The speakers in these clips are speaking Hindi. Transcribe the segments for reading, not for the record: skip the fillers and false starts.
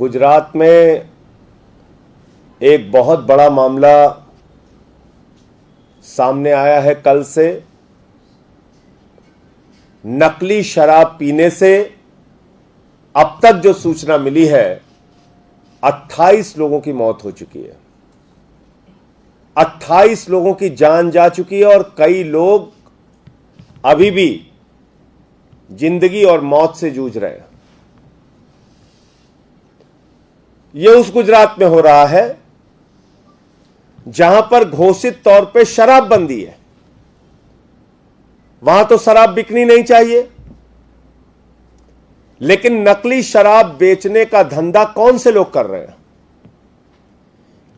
गुजरात में एक बहुत बड़ा मामला सामने आया है। कल से नकली शराब पीने से अब तक जो सूचना मिली है 28 लोगों की मौत हो चुकी है, 28 लोगों की जान जा चुकी है और कई लोग अभी भी जिंदगी और मौत से जूझ रहे हैं। यह उस गुजरात में हो रहा है जहां पर घोषित तौर पे शराबबंदी है। वहां तो शराब बिकनी नहीं चाहिए, लेकिन नकली शराब बेचने का धंधा कौन से लोग कर रहे हैं?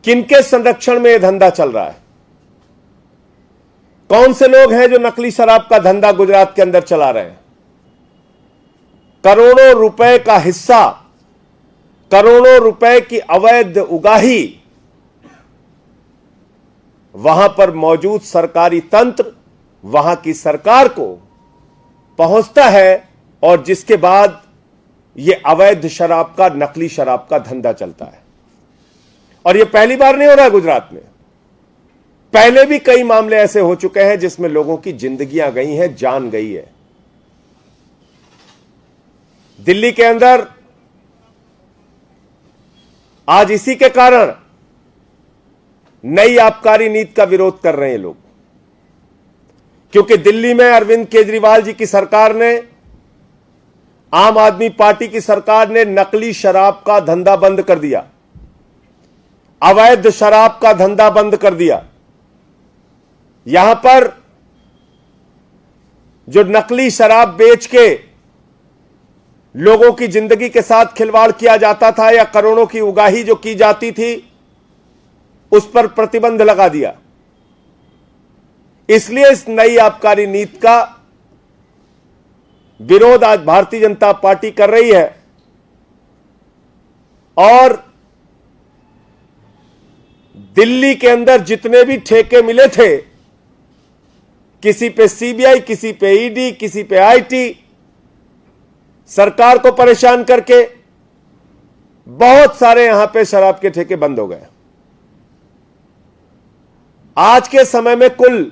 किनके संरक्षण में यह धंधा चल रहा है? कौन से लोग हैं जो नकली शराब का धंधा गुजरात के अंदर चला रहे हैं? करोड़ों रुपए का हिस्सा, करोड़ों रुपए की अवैध उगाही वहां पर मौजूद सरकारी तंत्र, वहां की सरकार को पहुंचता है और जिसके बाद यह अवैध शराब का, नकली शराब का धंधा चलता है। और यह पहली बार नहीं हो रहा है गुजरात में, पहले भी कई मामले ऐसे हो चुके हैं जिसमें लोगों की जिंदगियां गई हैं, जान गई है। दिल्ली के अंदर आज इसी के कारण नई आबकारी नीति का विरोध कर रहे हैं लोग, क्योंकि दिल्ली में अरविंद केजरीवाल जी की सरकार ने, आम आदमी पार्टी की सरकार ने नकली शराब का धंधा बंद कर दिया, अवैध शराब का धंधा बंद कर दिया। यहां पर जो नकली शराब बेच के लोगों की जिंदगी के साथ खिलवाड़ किया जाता था या करोड़ों की उगाही जो की जाती थी, उस पर प्रतिबंध लगा दिया। इसलिए इस नई आबकारी नीति का विरोध आज भारतीय जनता पार्टी कर रही है। और दिल्ली के अंदर जितने भी ठेके मिले थे, किसी पे सीबीआई, किसी पे ईडी, किसी पे आईटी, सरकार को परेशान करके बहुत सारे यहां पे शराब के ठेके बंद हो गए। आज के समय में कुल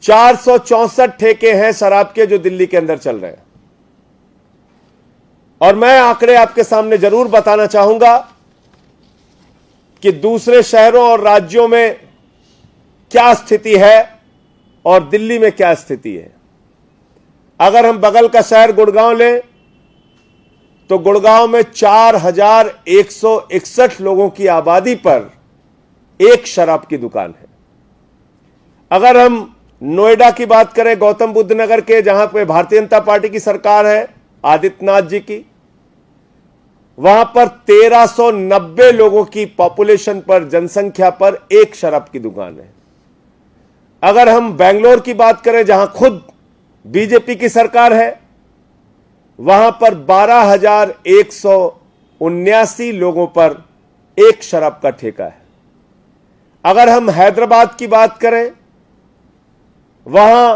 464 ठेके हैं शराब के जो दिल्ली के अंदर चल रहे हैं। और मैं आंकड़े आपके सामने जरूर बताना चाहूंगा कि दूसरे शहरों और राज्यों में क्या स्थिति है और दिल्ली में क्या स्थिति है। अगर हम बगल का शहर गुड़गांव लें तो गुड़गांव में 4161 लोगों की आबादी पर एक शराब की दुकान है। अगर हम नोएडा की बात करें, गौतम बुद्ध नगर के, जहां पे भारतीय जनता पार्टी की सरकार है, आदित्यनाथ जी की, वहां पर 1390 लोगों की पॉपुलेशन पर, जनसंख्या पर एक शराब की दुकान है। अगर हम बेंगलोर की बात करें, जहां खुद बीजेपी की सरकार है, वहां पर 12,179 लोगों पर एक शराब का ठेका है। अगर हम हैदराबाद की बात करें, वहां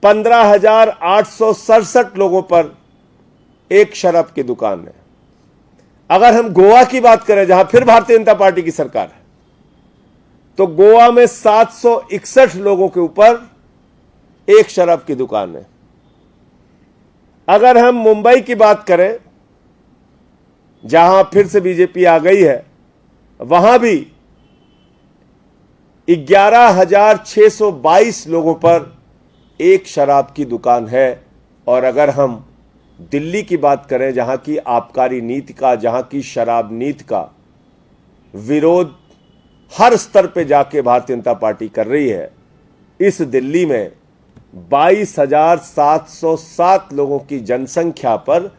15,867 लोगों पर एक शराब की दुकान है। अगर हम गोवा की बात करें, जहां फिर भारतीय जनता पार्टी की सरकार है, तो गोवा में 761 लोगों के ऊपर एक शराब की दुकान है। अगर हम मुंबई की बात करें, जहां फिर से बीजेपी आ गई है, वहां भी 11,622 लोगों पर एक शराब की दुकान है। और अगर हम दिल्ली की बात करें, जहां की आबकारी नीति का, जहां की शराब नीति का विरोध हर स्तर पे जाके भारतीय जनता पार्टी कर रही है, इस दिल्ली में 22,707 लोगों की जनसंख्या पर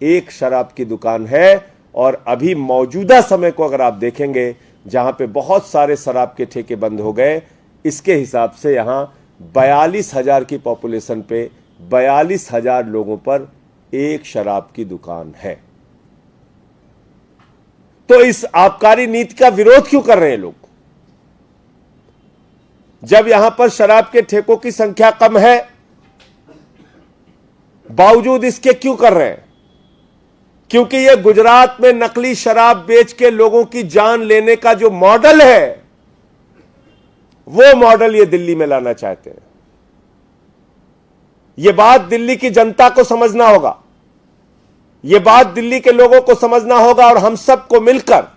एक शराब की दुकान है। और अभी मौजूदा समय को अगर आप देखेंगे, जहां पे बहुत सारे शराब के ठेके बंद हो गए, इसके हिसाब से यहां 42,000 की पॉपुलेशन पे 42,000 लोगों पर एक शराब की दुकान है। तो इस आबकारी नीति का विरोध क्यों कर रहे हैं लोग? जब यहां पर शराब के ठेकों की संख्या कम है, बावजूद इसके क्यों कर रहे हैं? क्योंकि यह गुजरात में नकली शराब बेच के लोगों की जान लेने का जो मॉडल है, वो मॉडल ये दिल्ली में लाना चाहते हैं। यह बात दिल्ली की जनता को समझना होगा, यह बात दिल्ली के लोगों को समझना होगा और हम सबको मिलकर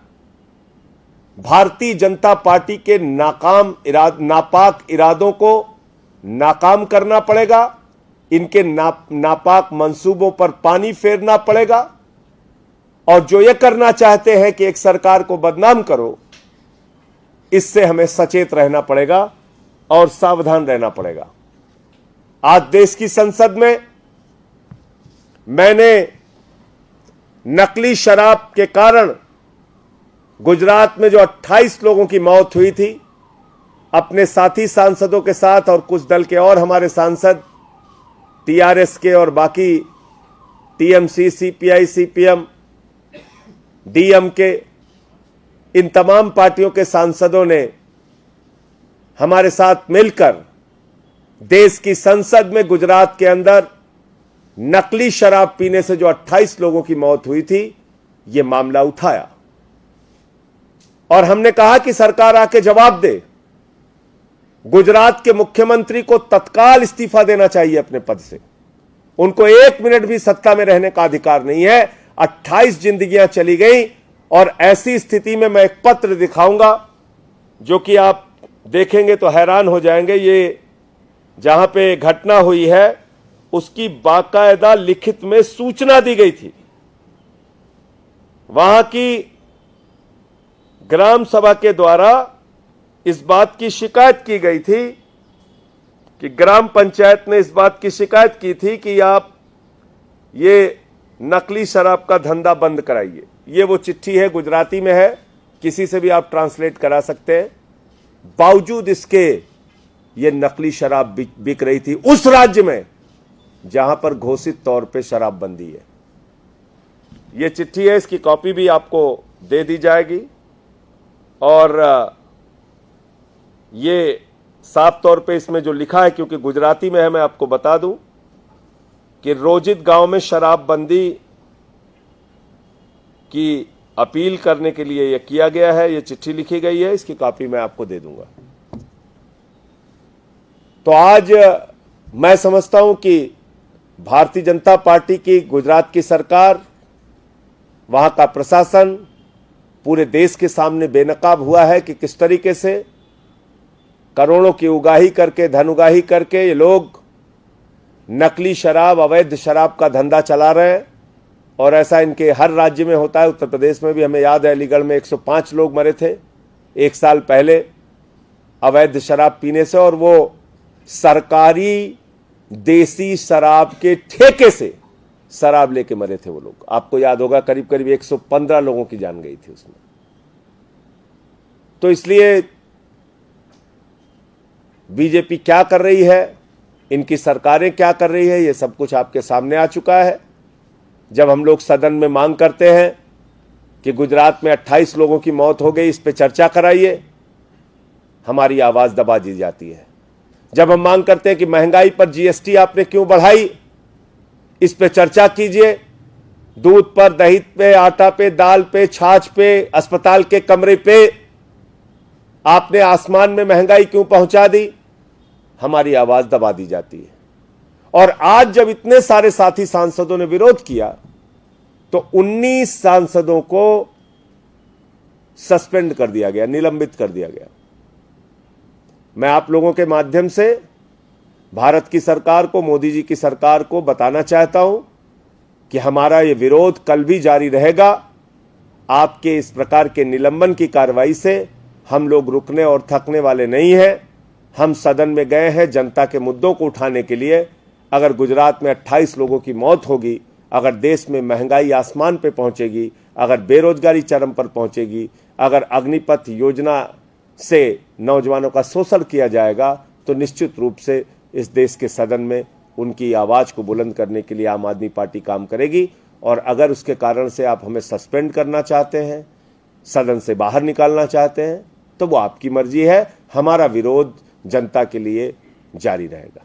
भारतीय जनता पार्टी के नापाक इरादों को नाकाम करना पड़ेगा। इनके नापाक मंसूबों पर पानी फेरना पड़ेगा और जो ये करना चाहते हैं कि एक सरकार को बदनाम करो, इससे हमें सचेत रहना पड़ेगा और सावधान रहना पड़ेगा। आज देश की संसद में मैंने नकली शराब के कारण गुजरात में जो 28 लोगों की मौत हुई थी, अपने साथी सांसदों के साथ और कुछ दल के और हमारे सांसद टीआरएस के और बाकी टीएमसी, सीपीआई, सीपीएम, डीएमके, इन तमाम पार्टियों के सांसदों ने हमारे साथ मिलकर देश की संसद में गुजरात के अंदर नकली शराब पीने से जो 28 लोगों की मौत हुई थी, यह मामला उठाया और हमने कहा कि सरकार आके जवाब दे। गुजरात के मुख्यमंत्री को तत्काल इस्तीफा देना चाहिए अपने पद से। उनको 1 मिनट भी सत्ता में रहने का अधिकार नहीं है। 28 जिंदगियां चली गई और ऐसी स्थिति में मैं एक पत्र दिखाऊंगा जो कि आप देखेंगे तो हैरान हो जाएंगे। ये जहां पे घटना हुई है उसकी बाकायदा लिखित में सूचना दी गई थी। वहां की ग्राम सभा के द्वारा इस बात की शिकायत की गई थी कि ग्राम पंचायत ने इस बात की शिकायत की थी कि आप ये नकली शराब का धंधा बंद कराइए। ये वो चिट्ठी है, गुजराती में है, किसी से भी आप ट्रांसलेट करा सकते हैं। बावजूद इसके ये नकली शराब बिक रही थी उस राज्य में जहां पर घोषित तौर पे शराबबंदी है। ये चिट्ठी है, इसकी कॉपी भी आपको दे दी जाएगी और ये साफ तौर पे इसमें जो लिखा है, क्योंकि गुजराती में है, मैं आपको बता दूं कि रोजित गांव में शराबबंदी की अपील करने के लिए यह किया गया है। यह चिट्ठी लिखी गई है, इसकी कॉपी मैं आपको दे दूंगा। तो आज मैं समझता हूं कि भारतीय जनता पार्टी की गुजरात की सरकार, वहां का प्रशासन पूरे देश के सामने बेनकाब हुआ है कि किस तरीके से करोड़ों की उगाही करके, धन उगाही करके ये लोग नकली शराब, अवैध शराब का धंधा चला रहे हैं। और ऐसा इनके हर राज्य में होता है। उत्तर प्रदेश में भी हमें याद है, अलीगढ़ में 105 लोग मरे थे 1 साल पहले अवैध शराब पीने से, और वो सरकारी देसी शराब के ठेके से शराब लेके मरे थे वो लोग। आपको याद होगा, करीब करीब 115 लोगों की जान गई थी उसमें। तो इसलिए बीजेपी क्या कर रही है, इनकी सरकारें क्या कर रही है, ये सब कुछ आपके सामने आ चुका है। जब हम लोग सदन में मांग करते हैं कि गुजरात में 28 लोगों की मौत हो गई, इस पे चर्चा कराइए, हमारी आवाज दबा दी जाती है। जब हम मांग करते हैं कि महंगाई पर जीएसटी आपने क्यों बढ़ाई, इस पे चर्चा कीजिए। दूध पर, दही पे, आटा पे, दाल पे, छाछ पे, अस्पताल के कमरे पे आपने आसमान में महंगाई क्यों पहुंचा दी, हमारी आवाज दबा दी जाती है। और आज जब इतने सारे साथी सांसदों ने विरोध किया तो 19 सांसदों को सस्पेंड कर दिया गया, निलंबित कर दिया गया। मैं आप लोगों के माध्यम से भारत की सरकार को, मोदी जी की सरकार को बताना चाहता हूं कि हमारा यह विरोध कल भी जारी रहेगा। आपके इस प्रकार के निलंबन की कार्रवाई से हम लोग रुकने और थकने वाले नहीं हैं। हम सदन में गए हैं जनता के मुद्दों को उठाने के लिए। अगर गुजरात में 28 लोगों की मौत होगी, अगर देश में महंगाई आसमान पे पहुंचेगी, अगर बेरोजगारी चरम पर पहुंचेगी, अगर अग्निपथ योजना से नौजवानों का शोषण किया जाएगा, तो निश्चित रूप से इस देश के सदन में उनकी आवाज को बुलंद करने के लिए आम आदमी पार्टी काम करेगी। और अगर उसके कारण से आप हमें सस्पेंड करना चाहते हैं, सदन से बाहर निकालना चाहते हैं, तो वो आपकी मर्जी है। हमारा विरोध जनता के लिए जारी रहेगा।